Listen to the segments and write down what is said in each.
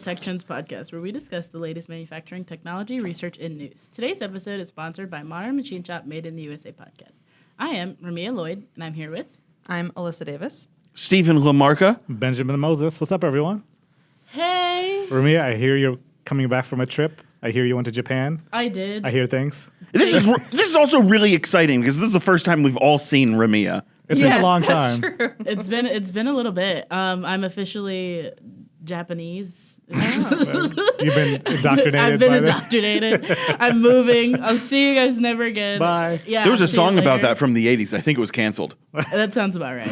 Tech Trends Podcast, where we discuss the latest manufacturing technology, research, and news. Today's episode is sponsored by Modern Machine Shop Made in the USA podcast. I am Ramia Lloyd, and I'm here with... I'm Elissa Davis. Stephen Lamarca. Benjamin Moses. What's up, everyone? Hey! Ramia, I hear you're coming back from a trip. I hear you went to Japan. I did. I hear things. This is also really exciting because this is the first time we've all seen Ramia. It's been a long time. True. It's been a little bit. I'm officially Japanese. You've been indoctrinated. I've been by this? indoctrinated. I'm moving. I'll see you guys never again. Bye. Yeah, There was a see you song about later. that from the 80s. I think it was canceled. That sounds about right.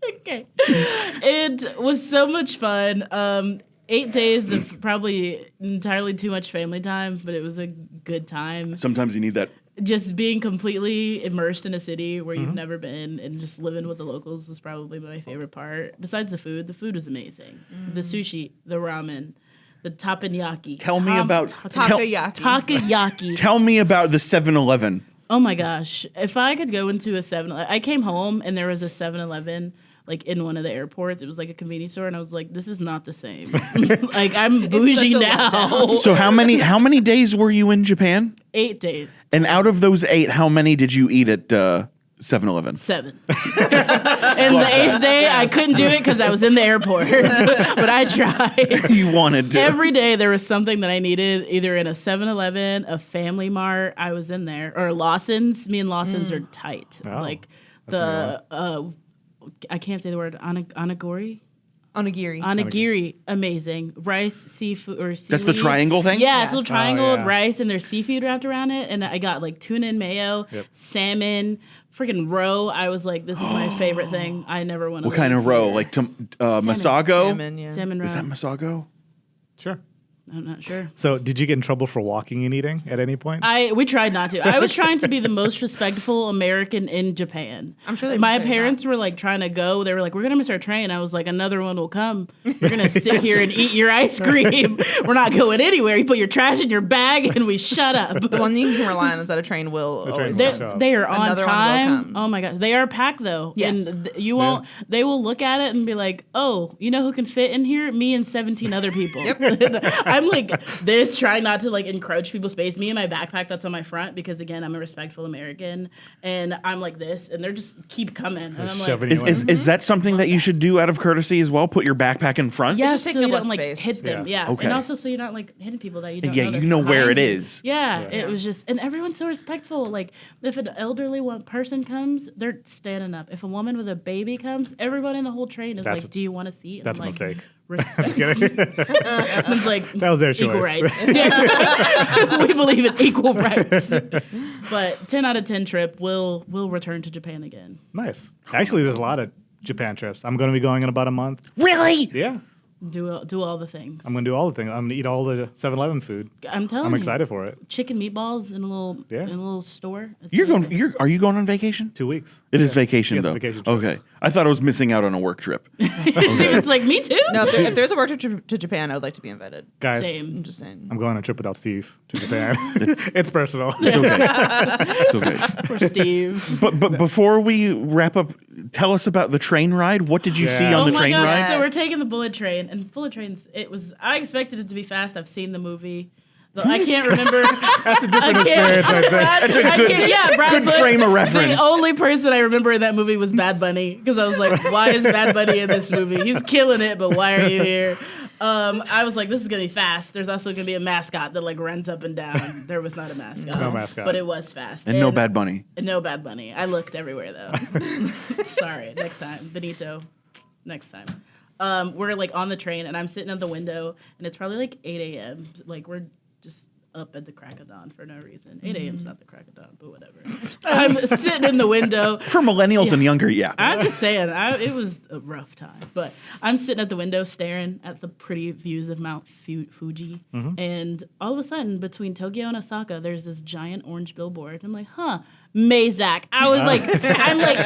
Okay. It was so much fun. 8 days of probably entirely too much family time, but it was a good time. Sometimes you need that. Just being completely immersed in a city where you've never been and just living with the locals was probably my favorite part. Besides the food was amazing. The sushi, the ramen, the teppanyaki. Tell me about Takoyaki. Tell me about the 7-Eleven. Oh my gosh. If I could go into a 7-Eleven, I came home and there was a 7-Eleven like in one of the airports. It was like a convenience store and I was like, this is not the same. Like I'm bougie such a now. letdown. So how many days were you in Japan? 8 days. And out of those 8, how many did you eat at 7-Eleven? 7. And the 8th day, I couldn't do it because I was in the airport. But I tried. You wanted to. Every day there was something that I needed, either in a 7-Eleven, a Family Mart, I was in there, or Lawson's. Me and Lawson's are tight. Oh, like that's I can't say the word, onigiri? Onigiri. Onigiri, amazing. Rice, seafood, or seaweed. That's the triangle thing? Yeah, it's a little Yes. triangle Oh, with yeah. rice and there's seafood wrapped around it. And I got like tuna and mayo, salmon, freaking roe. I was like, this is my favorite thing. I never want to. What kind of roe? Like Masago? Salmon, yeah. Salmon roe. Is that Masago? Sure. I'm not sure. So, did you get in trouble for walking and eating at any point? We tried not to. I was trying to be the most respectful American in Japan. I'm sure they my would say parents were like trying to go. They were like, "We're gonna miss our train." I was like, "Another one will come. You're gonna sit here and eat your ice cream. We're not going anywhere. You put your trash in your bag and we shut up." The one thing you can rely on is that a train will The always train come. will show up. They are on Another one will time. come. Oh my gosh, they are packed though. Yes. And you won't. They will look at it and be like, "Oh, you know who can fit in here? Me and 17 other people." I'm like this, trying not to like encroach people's space. Me and my backpack that's on my front because again, I'm a respectful American, and I'm like this, and they're just keep coming, and I'm like, Shoving Is, you is, in. is that something that you should do out of courtcy as well? Put your backpack in front? yeah, just so taking you up don't less like space. hit them. Yeah, Okay. and also so you're not like hitting people that you don't. Yeah, know you that's know where behind it you. is. Yeah, it was just, and everyone's so respectful. Like if an elderly person comes, they're standing up. If a woman with a baby comes, everybody in the whole train is That's- like, "Do you want a seat?" And That's a I'm like, mistake. Respect. Just kidding. It's like That was their equal choice. rights. Yeah. We believe in equal rights. But 10 out of 10 trip will return to Japan again. Nice. Actually, there's a lot of Japan trips. I'm going to be going in about a month. Really? Yeah. Do all the things. I'm going to do all the things. I'm going to eat all the 7-Eleven food. I'm telling I'm you. excited for it. Chicken meatballs in a little store. It's amazing. Are you going on vacation? 2 weeks. It is vacation Yeah, it's a though. vacation trip. Okay. I thought I was missing out on a work trip. It's like me too. No, if there's a work trip to Japan, I would like to be invited. Guys, Same. I'm just saying. I'm going on a trip without Steve to Japan. It's personal. It's okay. It's okay. Poor Steve. But before we wrap up, tell us about the train ride. What did you see Yeah. on Oh the my train gosh! ride? So we're taking the bullet train, and bullet trains. I expected it to be fast. I've seen the movie. Though I can't remember. That's a different experience, I think. That's a good, Brad good Pitt. frame of reference. The only person I remember in that movie was Bad Bunny because I was like, why is Bad Bunny in this movie? He's killing it, but why are you here? I was like, this is gonna be fast. There's also gonna be a mascot that like runs up and down. There was not a mascot. No mascot. But it was fast. And no Bad Bunny. No Bad Bunny. I looked everywhere though. Sorry. Next time, Benito. Next time. We're like on the train and I'm sitting at the window and it's probably like 8 a.m. Like we're just up at the crack of dawn for no reason. 8 a.m. is not the crack of dawn, but whatever. I'm sitting in the window. For millennials and younger, yeah. I'm just saying, it was a rough time. But I'm sitting at the window staring at the pretty views of Mount Fuji. And all of a sudden, between Tokyo and Osaka, there's this giant orange billboard. I'm like, Mazak. I was like, I'm like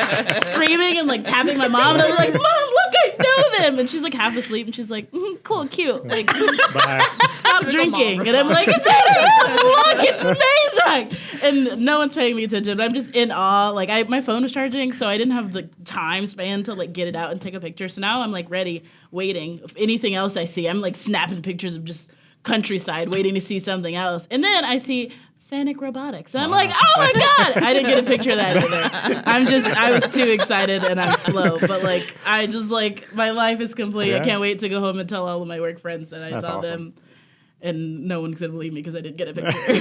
screaming and like tapping my mom. And I was like, Mom, look, I know them. And she's like half asleep. And she's like, cool, cute. Like, Bye. stop drinking. And I'm like, it's look, it's amazing. And no one's paying me attention. But I'm just in awe. Like, my phone was charging, so I didn't have the time span to like get it out and take a picture. So now I'm like ready, waiting. If anything else I see, I'm like snapping pictures of just countryside, waiting to see something else. And then I see Fennec Robotics. And I'm like, oh my God. I didn't get a picture of that either. I was too excited and I'm slow. But like, I just like, my life is complete. Yeah. I can't wait to go home and tell all of my work friends that I That's saw awesome. them. And no one's going to believe me because I didn't get a picture.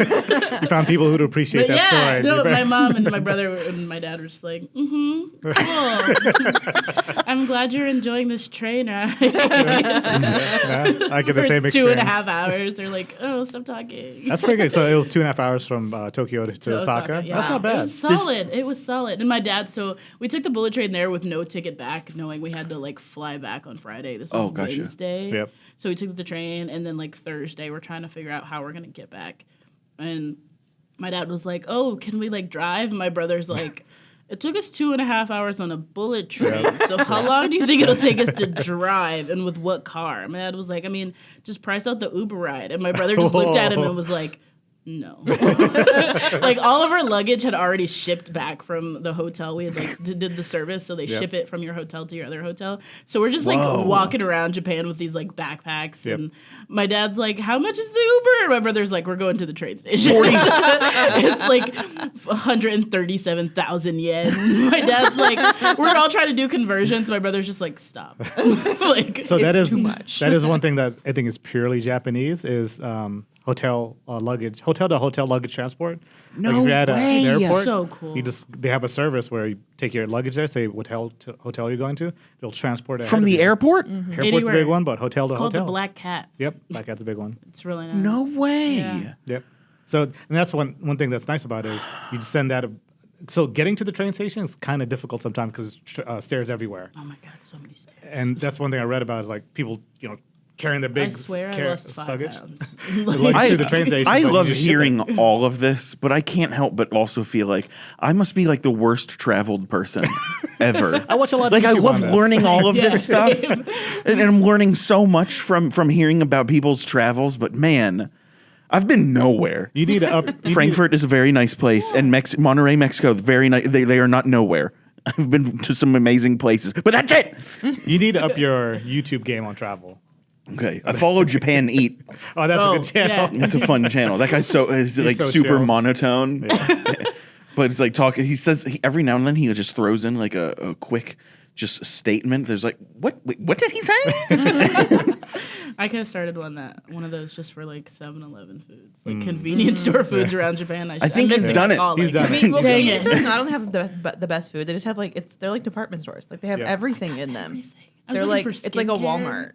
You found people who'd appreciate But that yeah, story. no, my mom and my brother and my dad were just like, cool. I'm glad you're enjoying this train ride. Yeah, I get the For same experience. 2.5 hours. They're like, oh, stop talking. That's pretty good. So it was 2.5 hours from Tokyo to Osaka. Yeah. That's not bad. It was solid. It was solid. And my dad, so we took the bullet train there with no ticket back, knowing we had to like fly back on Friday. This was gotcha. Wednesday. Yep. So we took the train, and then like Thursday, we're trying to figure out how we're gonna get back. And my dad was like, "Oh, can we like drive?" And my brother's like, "It took us 2.5 hours on a bullet train. So how long do you think it'll take us to drive, and with what car?" My dad was like, "I mean, just price out the Uber ride." And my brother just looked at him and was like, no. Like all of our luggage had already shipped back from the hotel. We had like did the service, so they Yep. ship it from your hotel to your other hotel. So we're just Whoa. like walking around Japan with these like backpacks, Yep. and my dad's like, "How much is the Uber?" And my brother's like, "We're going to the train station." It's like 137,000 yen. My dad's like, we're all trying to do conversions. My brother's just like, "Stop." Like, So that It's is too much. That is one thing that I think is purely Japanese is hotel luggage, hotel to hotel luggage transport. No like if you're at way. an airport, So cool. they have a service where you take your luggage there, say what hotel you're going to, they'll transport it From ahead of the you. airport? Airport's a Anywhere. big one, but hotel it's to called hotel. the Black Cat. Yep, Black Cat's a big one. It's really nice. No way. Yeah. Yep. So and that's one thing that's nice about it is you just send that. So getting to the train station is kind of difficult sometimes because stairs everywhere. Oh my God, so many stairs. And that's one thing I read about is like people, carrying their big I swear I lost 5 luggage. pounds. Like to the train station. I but you love just ship it. hearing all of this, but I can't help but also feel like I must be like the worst traveled person ever. I watch a lot of Like I YouTube love on this. learning all of Yeah, this stuff, same. and I'm learning so much from hearing about people's travels. But man, I've been nowhere. You need to up. Frankfurt is a very nice place, and Monterrey, Mexico, very nice. They are not nowhere. I've been to some amazing places, but that's it. You need to up your YouTube game on travel. Okay, I follow Japan Eat. Oh, that's a Oh, good channel. yeah. That's a fun channel. That guy's is like so super chill. monotone. But it's like talking. He says every now and then he just throws in like a quick just statement. There's like what? Wait, what did he say? I could have started one of those just for like 7-Eleven foods, like convenience store foods around Japan. I think I'm he's missing done it. all, He's done it. Well, Dang convenience it. stores not only have the best food, they just have they're like department stores. Like they have Yeah. everything in them. I was They're looking like for it's like a skincare. Walmart.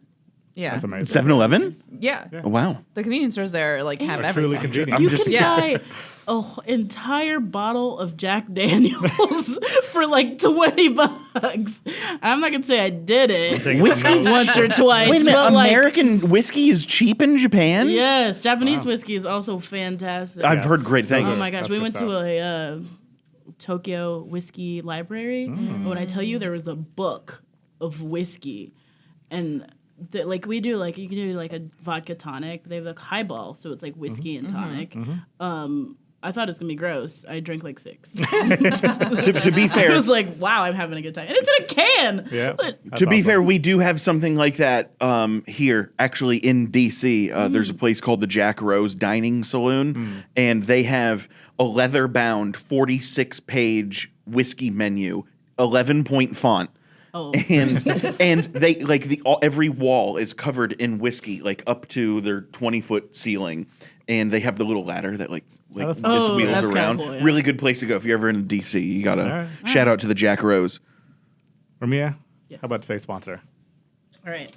Yeah. That's amazing. 7-Eleven? Yeah. Oh, wow. The convenience stores there like have Are truly everything. convenient. I'm You just- can Yeah. buy an entire bottle of Jack Daniels for like $20. I'm not gonna say I did it Whiskey? once or twice, Wait a minute. but like American whiskey is cheap in Japan? yes, Japanese whiskey is also fantastic. I've heard great things. Oh my gosh, That's we good went stuff. to a Tokyo whiskey library. And when I tell you there was a book of whiskey, and like we do, like you can do like a vodka tonic. They have like highball, so it's like whiskey and tonic. I thought it was gonna be gross. I drank like 6. To be I fair, was like, wow, I'm having a good time, and it's in a can. Yeah. But- to be fair, we do have something like that here, actually in DC. There's a place called the Jack Rose Dining Saloon, and they have a leather-bound 46-page whiskey menu, 11-point font. Oh, And they like every wall is covered in whiskey, like up to their 20-foot ceiling, and they have the little ladder that like that's just fun. Oh, wheels that's kinda around. cool, yeah. Really good place to go if you're ever in DC. You gotta All right. shout out to the Jack Rose. Ramia, Yes. how about today's sponsor? all right.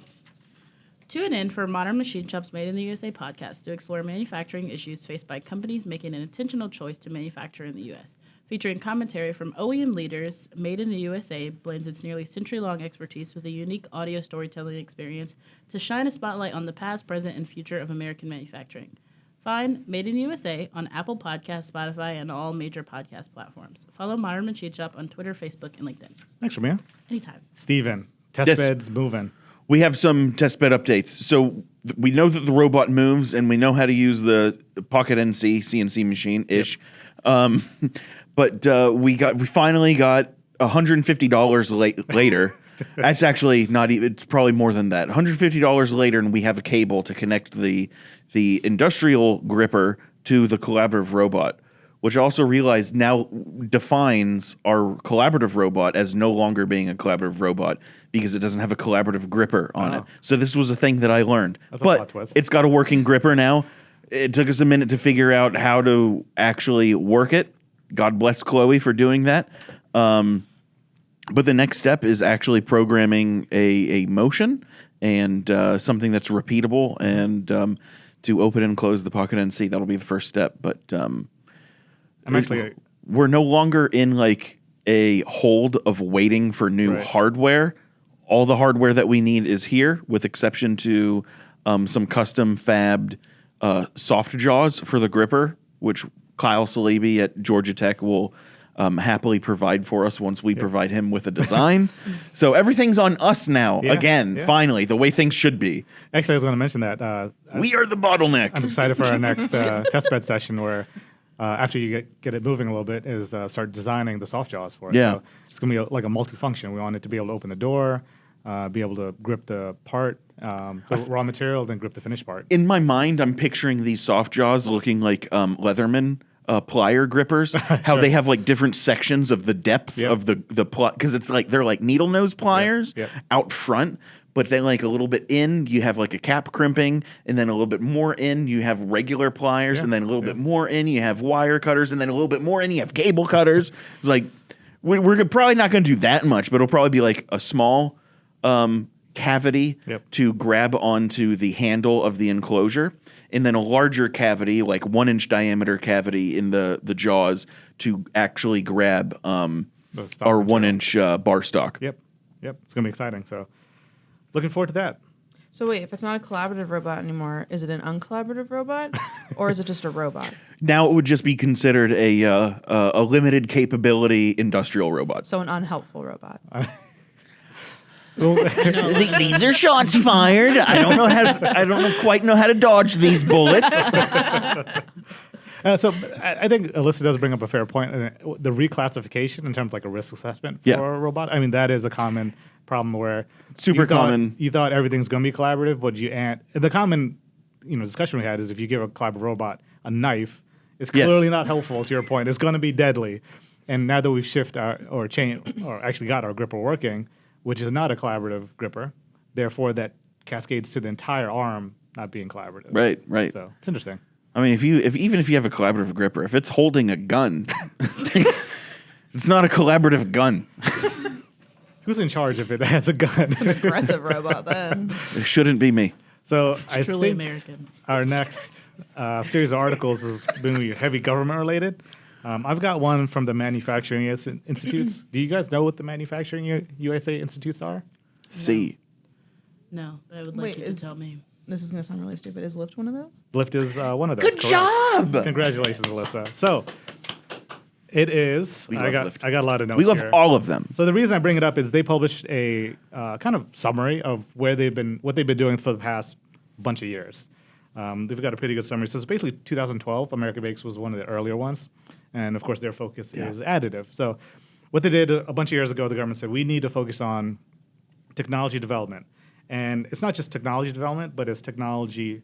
Tune in for Modern Machine Shop's Made in the USA podcast to explore manufacturing issues faced by companies making an intentional choice to manufacture in the U.S. Featuring commentary from OEM leaders, Made in the USA blends its nearly century-long expertise with a unique audio storytelling experience to shine a spotlight on the past, present, and future of American manufacturing. Find Made in the USA on Apple Podcasts, Spotify, and all major podcast platforms. Follow Modern Machine Shop on Twitter, Facebook, and LinkedIn. Thanks, Ramia. Anytime. Steven, test Yes. beds moving. We have some test bed updates. So we know that the robot moves, and we know how to use the Pocket NC CNC machine ish. But we finally got $150 later. That's actually not even. It's probably more than that. $150 later, and we have a cable to connect the industrial gripper to the collaborative robot, which I also realized now defines our collaborative robot as no longer being a collaborative robot because it doesn't have a collaborative gripper on it. So this was a thing that I learned. That's a plot twist. It's got a working gripper now. It took us a minute to figure out how to actually work it. God bless Chloe for doing that. But the next step is actually programming a motion and something that's repeatable and to open and close the Pocket NC. That'll be the first step. But we're no longer in like a hold of waiting for new hardware. All the hardware that we need is here, with exception to some custom fabbed soft jaws for the gripper, which Kyle Saleeby at Georgia Tech will happily provide for us once we provide him with a design. So everything's on us now. Finally, the way things should be. Actually, I was going to mention that. We are the bottleneck. I'm excited for our next test bed session where after you get it moving a little bit is start designing the soft jaws for it. Yeah. So it's going to be like a multifunction. We want it to be able to open the door, be able to grip the part, the raw material, then grip the finished part. In my mind, I'm picturing these soft jaws looking like Leatherman plier grippers. How they have like different sections of the depth of the because it's like they're like needle nose pliers out front. But then, like a little bit in, you have like a cap crimping, and then a little bit more in, you have regular pliers, and then a little bit more in, you have wire cutters, and then a little bit more in, you have cable cutters. It's like we're probably not going to do that much, but it'll probably be like a small cavity to grab onto the handle of the enclosure, and then a larger cavity, like 1-inch diameter cavity in the jaws to actually grab our 1-inch bar stock. Yep. It's going to be exciting. So. Looking forward to that. So wait, if it's not a collaborative robot anymore, is it an uncollaborative robot, or is it just a robot? Now it would just be considered a limited capability industrial robot. So an unhelpful robot. These are shots fired. I don't quite know how to dodge these bullets. So I think Elissa does bring up a fair point. The reclassification in terms of like a risk assessment for a robot. I mean, that is a common problem where you thought everything's going to be collaborative, but the common discussion we had is if you give a collaborative robot a knife, it's clearly not helpful. To your point, it's going to be deadly. And now that we've actually got our gripper working, which is not a collaborative gripper, therefore that cascades to the entire arm not being collaborative. Right. So it's interesting. I mean, even if you have a collaborative gripper, if it's holding a gun, it's not a collaborative gun. Who's in charge if it has a gun? It's an aggressive robot then. It shouldn't be me. So I Truly think American. our next series of articles is going to be heavy government related. I've got one from the Manufacturing Institutes. Do you guys know what the Manufacturing USA Institutes are? C. No, but I would like you to tell me. This is going to sound really stupid. Is Lyft one of those? Lyft is one of those. Good job! Congratulations, Elissa. So it is. I got a lot of notes. We love here. all of them. So the reason I bring it up is they published a kind of summary of what they've been doing for the past bunch of years. They've got a pretty good summary. So it's basically 2012. America Bakes was one of the earlier ones, and of course their focus is additive. So what they did a bunch of years ago, the government said we need to focus on technology development, and it's not just technology development, but it's technology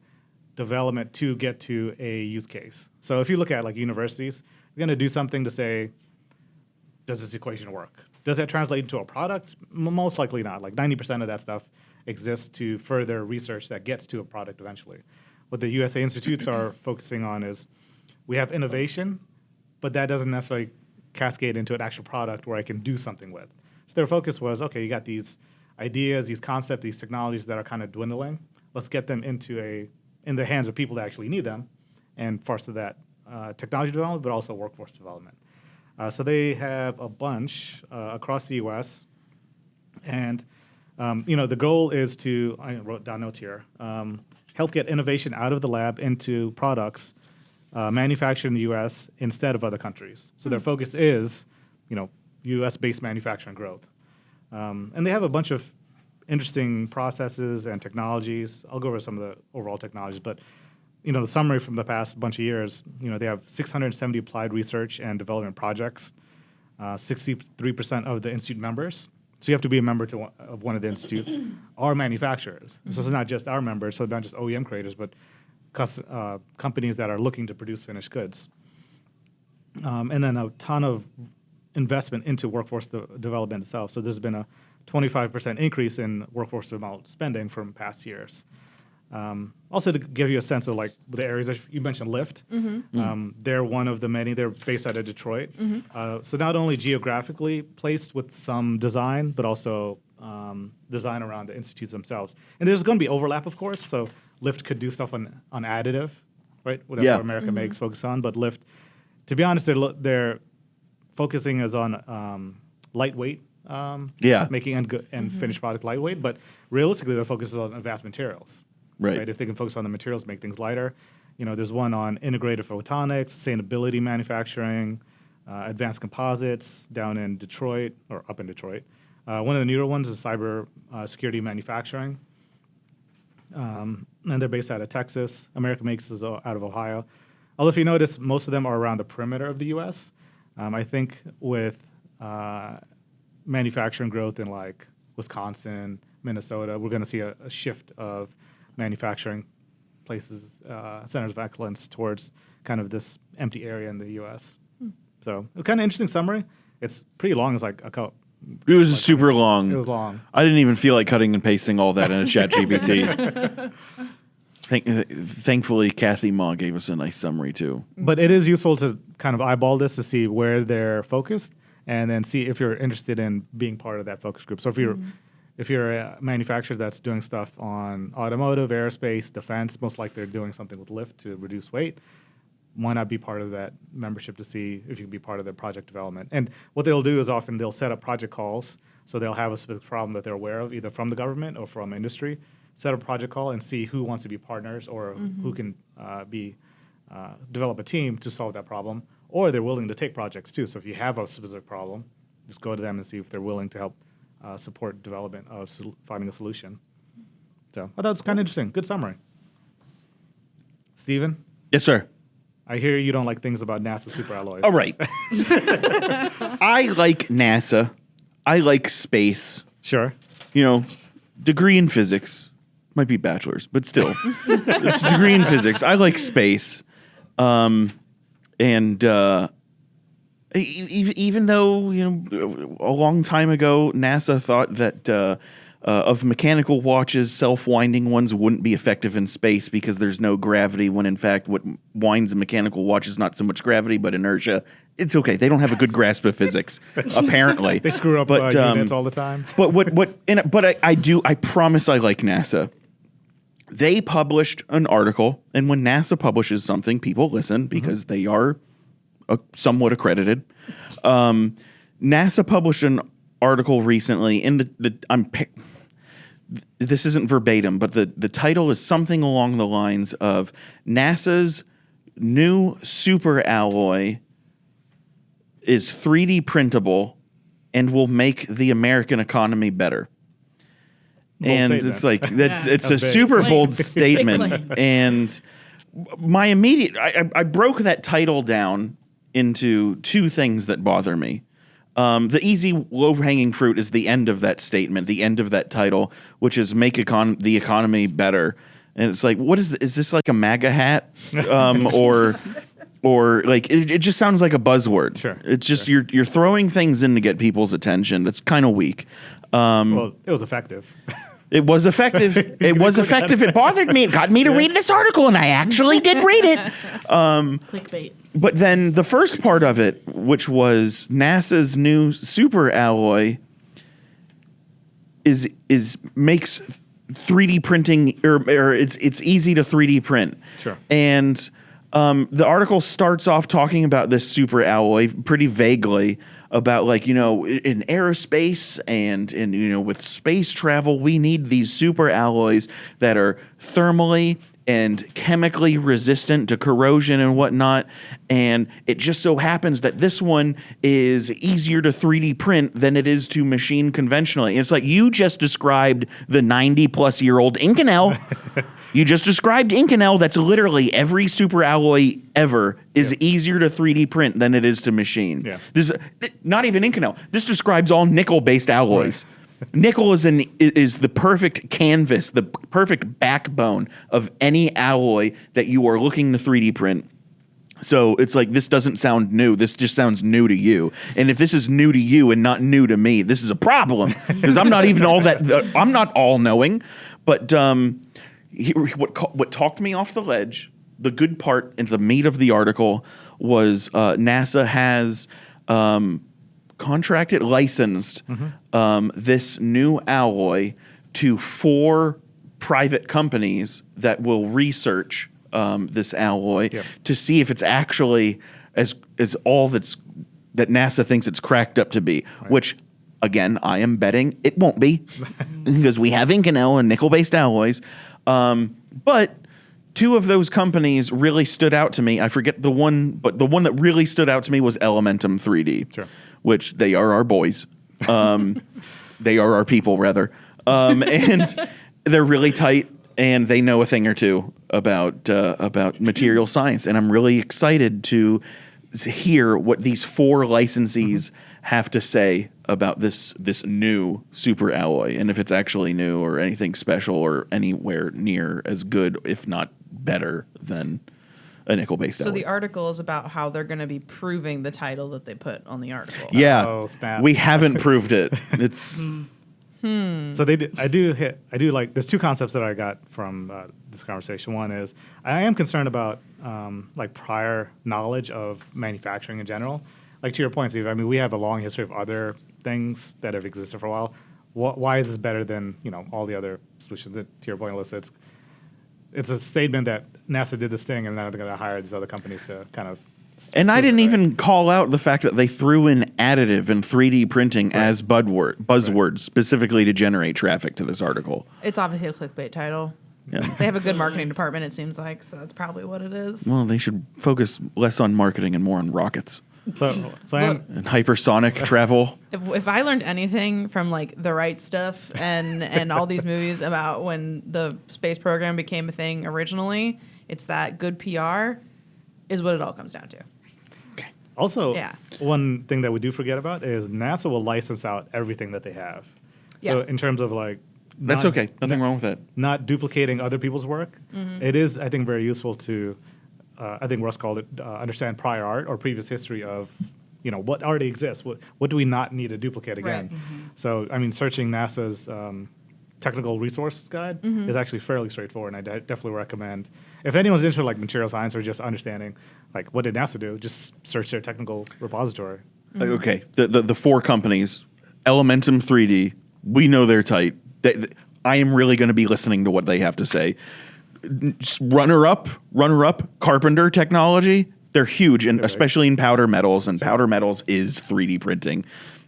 development to get to a use case. So if you look at like universities, they're going to do something to say, does this equation work? Does that translate into a product? Most likely not. Like 90% of that stuff exists to further research that gets to a product eventually. What the USA Institutes are focusing on is we have innovation, but that doesn't necessarily cascade into an actual product where I can do something with. So their focus was, okay, you got these ideas, these concepts, these technologies that are kind of dwindling. Let's get them in the hands of people that actually need them, and foster that technology development, but also workforce development. So they have a bunch across the U.S. And the goal is to, I wrote down notes here, help get innovation out of the lab into products manufactured in the U.S. instead of other countries. So their focus is, U.S.-based manufacturing growth. And they have a bunch of interesting processes and technologies. I'll go over some of the overall technologies, but the summary from the past bunch of years, they have 670 applied research and development projects, 63% of the institute members. So you have to be a member of one of the institutes, are manufacturers. So this is not just our members, so not just OEM creators, but companies that are looking to produce finished goods. And then a ton of investment into workforce development itself. So there's been a 25% increase in workforce development spending from past years. Also, to give you a sense of like the areas that you mentioned, Lyft. They're one of the many. They're based out of Detroit. So not only geographically placed with some design, but also design around the institutes themselves. And there's going to be overlap, of course. So Lyft could do stuff on additive, right? Whatever America makes focus on. But Lyft, to be honest, they're focusing is on lightweight. Making and finished product lightweight. But realistically, their focus is on advanced materials. Right. If they can focus on the materials, make things lighter. There's one on integrated photonics, sustainability manufacturing, advanced composites down in Detroit, or up in Detroit. One of the newer ones is cyber security manufacturing. And they're based out of Texas. America Makes is out of Ohio. Although if you notice, most of them are around the perimeter of the U.S. I think with manufacturing growth in like Wisconsin, Minnesota, we're going to see a shift of manufacturing places, centers of excellence towards kind of this empty area in the U.S. So a kind of interesting summary. It's pretty long. It's like a couple. It was super long. It was long. I didn't even feel like cutting and pasting all that in a chat GPT. Thankfully, Kathy Ma gave us a nice summary too. But it is useful to kind of eyeball this to see where they're focused and then see if you're interested in being part of that focus group. So if you're a manufacturer that's doing stuff on automotive, aerospace, defense, most likely they're doing something with Lyft to reduce weight. Why not be part of that membership to see if you can be part of the project development? And what they'll do is often they'll set up project calls. So they'll have a specific problem that they're aware of, either from the government or from industry. Set up a project call and see who wants to be partners or who can develop a team to solve that problem. Or they're willing to take projects too. So if you have a specific problem, just go to them and see if they're willing to help support development of finding a solution. So I thought it was kind of interesting. Good summary. Steven? Yes, sir. I hear you don't like things about NASA superalloys. All right. I like NASA. I like space. Sure. Degree in physics. Might be bachelor's, but still. It's a degree in physics. I like space. Even though, a long time ago, NASA thought that of mechanical watches, self-winding ones wouldn't be effective in space because there's no gravity, when in fact what winds a mechanical watch is not so much gravity but inertia. It's okay. They don't have a good grasp of physics, apparently. They screw up units all the time. But I promise I like NASA. They published an article, and when NASA publishes something, people listen because they are somewhat accredited. NASA published an article recently in this isn't verbatim, but the title is something along the lines of NASA's new super alloy is 3D printable and will make the American economy better. And statement. it's like it's a big. super bold Big statement. claim. And my immediate I broke that title down into two things that bother me. The easy low-hanging fruit is the end of that statement, the end of that title, which is make the economy better. And it's like, what is this like a MAGA hat? Or like it just sounds like a buzzword. Sure. It's just you're throwing things in to get people's attention. That's kind of weak. Well, it was effective. It was effective. It was effective. It bothered me. It got me to read this article, and I actually did read it. Clickbait. But then the first part of it, which was NASA's new super alloy, makes 3D printing or it's easy to 3D print. Sure. And the article starts off talking about this super alloy pretty vaguely about in aerospace and with space travel, we need these super alloys that are thermally and chemically resistant to corrosion and whatnot. And it just so happens that this one is easier to 3D print than it is to machine conventionally. It's like you just described the 90-plus-year-old Inconel. You just described Inconel. That's literally every super alloy ever is easier to 3D print than it is to machine. Yeah. This is not even Inconel. This describes all nickel-based alloys. Right. Nickel is the perfect canvas, the perfect backbone of any alloy that you are looking to 3D print. So it's like, this doesn't sound new. This just sounds new to you. And if this is new to you and not new to me, this is a problem because I'm not even I'm not all knowing. But what talked me off the ledge, the good part and the meat of the article was NASA has contracted, licensed this new alloy to 4 private companies that will research this alloy to see if it's actually as all that NASA thinks it's cracked up to be, which again, I am betting it won't be because we have Inconel and nickel-based alloys. But 2 of those companies really stood out to me. I forget the one, but the one that really stood out to me was Elementum 3D, which they are our boys. They are our people, rather. And they're really tight, and they know a thing or two about material science. And I'm really excited to hear what these 4 licensees have to say about this new super alloy, and if it's actually new or anything special or anywhere near as good, if not better, than a nickel-based alloy. So the article is about how they're going to be proving the title that they put on the article. Yeah, Oh, snap. we haven't proved it. It's So I do like. There's 2 concepts that I got from this conversation. One is I am concerned about like prior knowledge of manufacturing in general. Like to your point, Steve. I mean, we have a long history of other things that have existed for a while. Why is this better than all the other solutions? To your point, Elissa, it's a statement that NASA did this thing, and now they're going to hire these other companies to kind of. And I didn't even call out the fact that they threw in additive and 3D printing as buzzwords specifically to generate traffic to this article. It's obviously a clickbait title. Yeah. They have a good marketing department, it seems like, so that's probably what it is. Well, they should focus less on marketing and more on rockets So I am. and hypersonic travel. If I learned anything from like The Right Stuff and all these movies about when the space program became a thing originally, it's that good PR is what it all comes down to. Also, Yeah. one thing that we do forget about is NASA will license out everything that they have. So Yeah. in terms of like, That's okay. Nothing wrong with that. not duplicating other people's work, it is, I think, very useful to, I think Russ called it, understand prior art or previous history of, what already exists. What do we not need to duplicate again? Right. So, I mean, searching NASA's technical resource guide is actually fairly straightforward, and I definitely recommend. If anyone's interested in like material science or just understanding like what did NASA do, just search their technical repository. Okay, the 4 companies, Elementum 3D, we know they're tight. I am really going to be listening to what they have to say. Runner up, Carpenter Technology. They're huge, and especially in powder metals. And powder metals is 3D printing.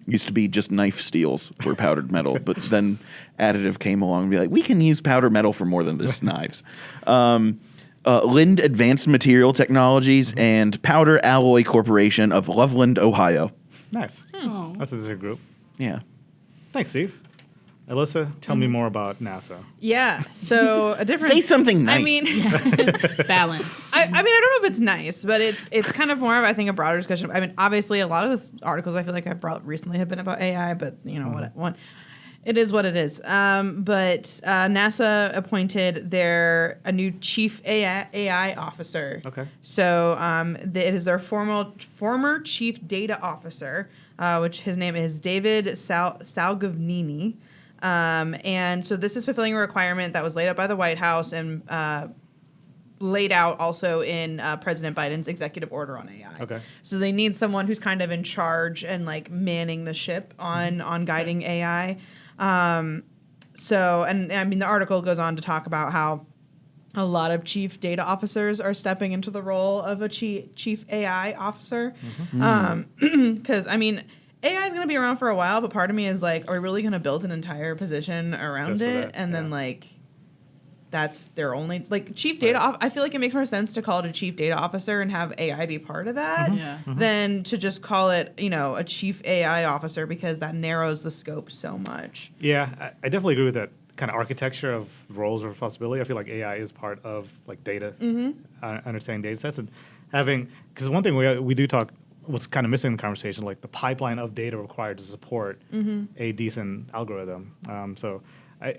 Used to be just knife steels were powdered metal, but then additive came along and be like, we can use powder metal for more than just knives. Lind Advanced Material Technologies and Powder Alloy Corporation of Loveland, Ohio. Nice. That's a group. Yeah. Thanks, Steve. Elissa, tell me more about NASA. Yeah, so a different... Say something nice. I mean... Balance. I mean, I don't know if it's nice, but it's kind of more of, I think, a broader discussion. I mean, obviously, a lot of the articles I feel like I've brought recently have been about AI, but, what it is what it is. But NASA appointed a new chief AI officer. Okay. So it is their former chief data officer, which his name is David Salgovnini. And so this is fulfilling a requirement that was laid out by the White House and laid out also in President Biden's executive order on AI. Okay. So they need someone who's kind of in charge and like manning the ship on guiding AI. So, and I mean, the article goes on to talk about how a lot of chief data officers are stepping into the role of a chief AI officer. Because, I mean, AI is going to be around for a while, but part of me is like, are we really going to build an entire position around Just for it? that, And then yeah. like, that's their only like chief data. I feel like it makes more sense to call it a chief data officer and have AI be part of that Yeah. than to just call it a chief AI officer, because that narrows the scope so much. Yeah, I definitely agree with that kind of architecture of roles and responsibility. I feel like AI is part of like data, understanding data sets, and having, because one thing we do talk, what's kind of missing in the conversation, like the pipeline of data required to support a decent algorithm.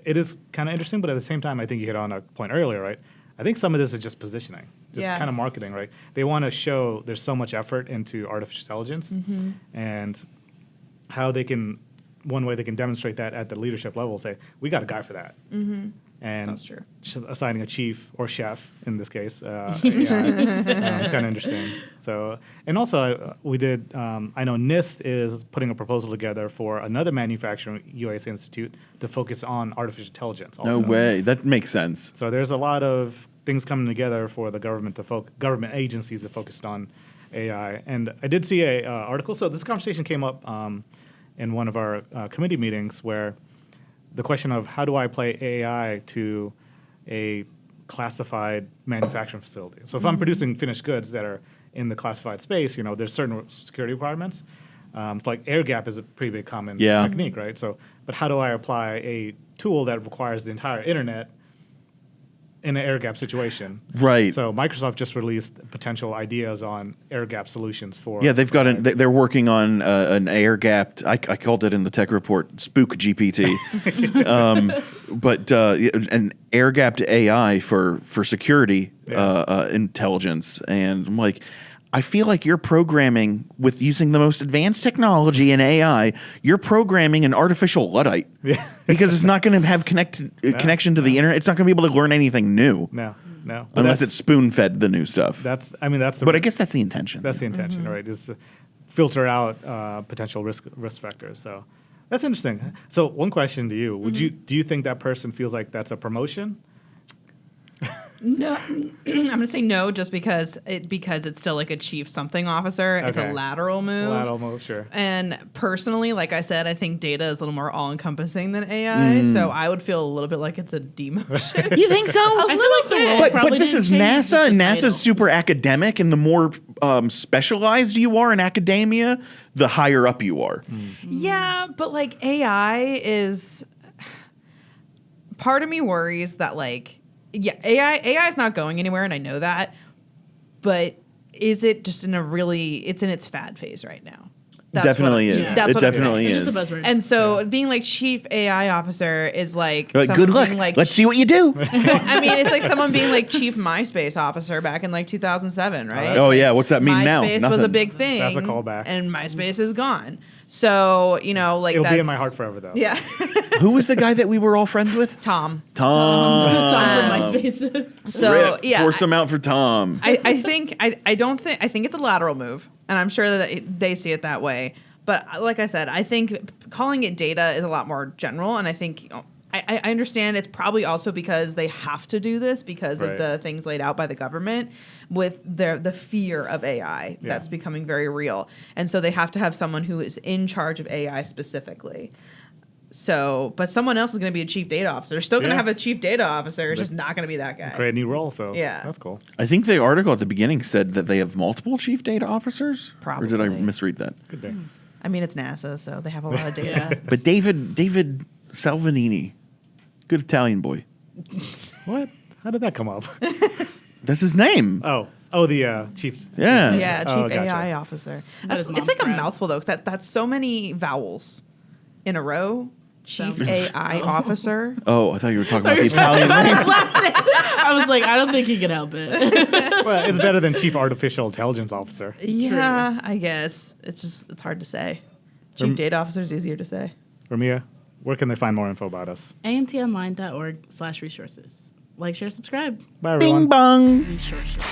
It is kind of interesting, but at the same time, I think you hit on a point earlier, right? I think some of this is just positioning, just kind of marketing, right? They want to show there's so much effort into artificial intelligence, and how they can, one way they can demonstrate that at the leadership level, say, we got a guy for that. And That's true. Assigning a chief or chef in this case, it's kind of interesting. So, and also we did. I know NIST is putting a proposal together for another manufacturing UAS institute to focus on artificial intelligence. Also. No way. That makes sense. So there's a lot of things coming together for the government government agencies that focused on AI. And I did see a article. So this conversation came up in one of our committee meetings, where the question of how do I apply AI to a classified manufacturing facility. So if I'm producing finished goods that are in the classified space, there's certain security requirements. Like air gap is a pretty big common technique, right? So, but how do I apply a tool that requires the entire internet in an air gap situation? Right. So Microsoft just released potential ideas on air gap solutions for. Yeah, they've got they're working on an air gapped. I called it in the tech report Spook GPT, but an air gapped AI for security intelligence. And I'm like, I feel like you're programming with using the most advanced technology in AI. You're programming an artificial Luddite because it's not going to have connection to the internet. It's not going to be able to learn anything new. No. But Unless it's spoon fed the new stuff. That's the. But I guess that's the intention. That's the intention, right? Is to filter out potential risk factors. So that's interesting. So one question to you: do you think that person feels like that's a promotion? No, I'm going to say no, just because it's still like a chief something officer. It's a lateral move. Lateral move, sure. And personally, like I said, I think data is a little more all-encompassing than AI, so I would feel a little bit like it's a demotion. You think so? I feel like the role probably But this didn't is change, NASA, just the and title. NASA's super academic, and the more specialized you are in academia, the higher up you are. Yeah, but like AI is. Part of me worries that AI is not going anywhere, and I know that. But is it just it's in its fad phase right now? Definitely is. yeah. That's It what I'm definitely saying. It's is. just a buzzword. And so being like chief AI officer is like Like, someone good luck. being like Let's see what you do. I mean, it's like someone being like chief MySpace officer back in like 2007, right? Oh, yeah. What's that mean now? MySpace was a Nothing. big thing. That's a callback. And MySpace is gone. So, like It'll that's be in my heart forever, though. Yeah. Who was the guy that we were all friends with? Tom. Tom. Tom from MySpace. So, Rip. yeah. Pour some out for Tom. I think it's a lateral move, and I'm sure that they see it that way. But like I said, I think calling it data is a lot more general, and I think I understand it's probably also because they have to do this because of the things laid out by the government with the fear of AI that's becoming very real, and so they have to have someone who is in charge of AI specifically. So, but someone else is going to be a chief data officer. They're still going to have a chief data officer. It's just not going to be that guy. Create a new role, so Yeah. that's cool. I think the article at the beginning said that they have multiple chief data officers. Or did I Probably. misread that? Good day. I mean, it's NASA, so they have a lot of data. But David Salvanini, good Italian boy. What? How did that come up? That's his name. Oh, the chief. Yeah. Yeah, chief Oh, gotcha. AI officer. But his It's mom's like a proud. mouthful though. That's so many vowels in a row. Chief So- AI officer. Oh, I thought you were talking about the Italian name. I was like, I don't think he can help it. Well, it's better than chief artificial intelligence officer. Yeah, I guess it's hard to say. Chief data officer is easier to say. Ramia, where can they find more info about us? amtonline.org/resources. Like, share, subscribe. Bye, everyone. Bing bong. Resources.